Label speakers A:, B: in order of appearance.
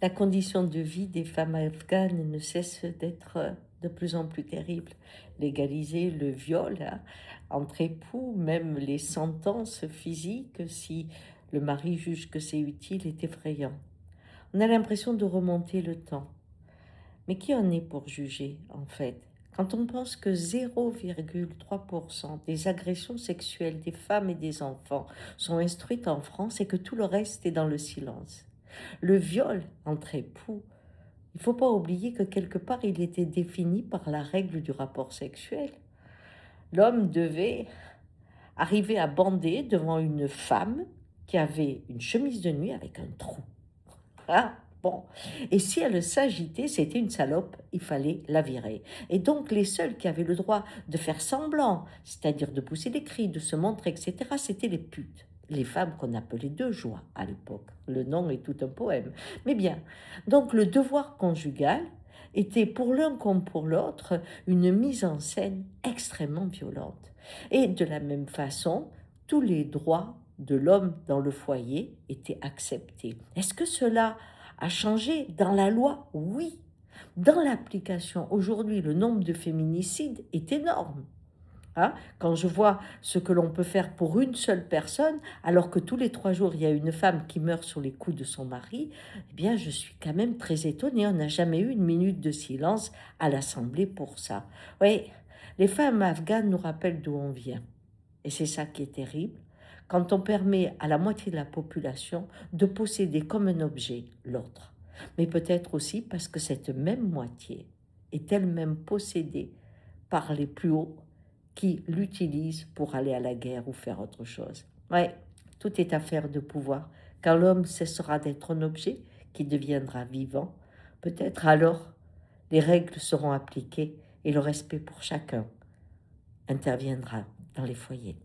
A: La condition de vie des femmes afghanes ne cesse d'être de plus en plus terrible. Légaliser le viol hein, entre époux, même les sentences physiques, si le mari juge que c'est utile, est effrayant. On a l'impression de remonter le temps. Mais qui en est pour juger, en fait? Quand on pense que 0,3% des agressions sexuelles des femmes et des enfants sont instruites en France et que tout le reste est dans le silence. Le viol entre époux, il ne faut pas oublier que quelque part il était défini par la règle du rapport sexuel. L'homme devait arriver à bander devant une femme qui avait une chemise de nuit avec un trou. Ah, bon. Et si elle s'agitait, c'était une salope, il fallait la virer. Et donc les seuls qui avaient le droit de faire semblant, c'est-à-dire de pousser des cris, de se montrer, etc., c'était les putes. Les femmes qu'on appelait de joie à l'époque. Le nom est tout un poème. Mais bien, donc le devoir conjugal était pour l'un comme pour l'autre une mise en scène extrêmement violente. Et de la même façon, tous les droits de l'homme dans le foyer étaient acceptés. Est-ce que cela a changé dans la loi? Oui. Dans l'application, aujourd'hui, le nombre de féminicides est énorme. Hein, quand je vois ce que l'on peut faire pour une seule personne, alors que tous les 3 jours, il y a une femme qui meurt sur les coups de son mari, eh bien, je suis quand même très étonnée. On n'a jamais eu une minute de silence à l'Assemblée pour ça. Oui, les femmes afghanes nous rappellent d'où on vient. Et c'est ça qui est terrible, quand on permet à la moitié de la population de posséder comme un objet l'autre. Mais peut-être aussi parce que cette même moitié est elle-même possédée par les plus hauts qui l'utilisent pour aller à la guerre ou faire autre chose. Ouais, tout est affaire de pouvoir. Quand l'homme cessera d'être un objet qui deviendra vivant, peut-être alors les règles seront appliquées et le respect pour chacun interviendra dans les foyers.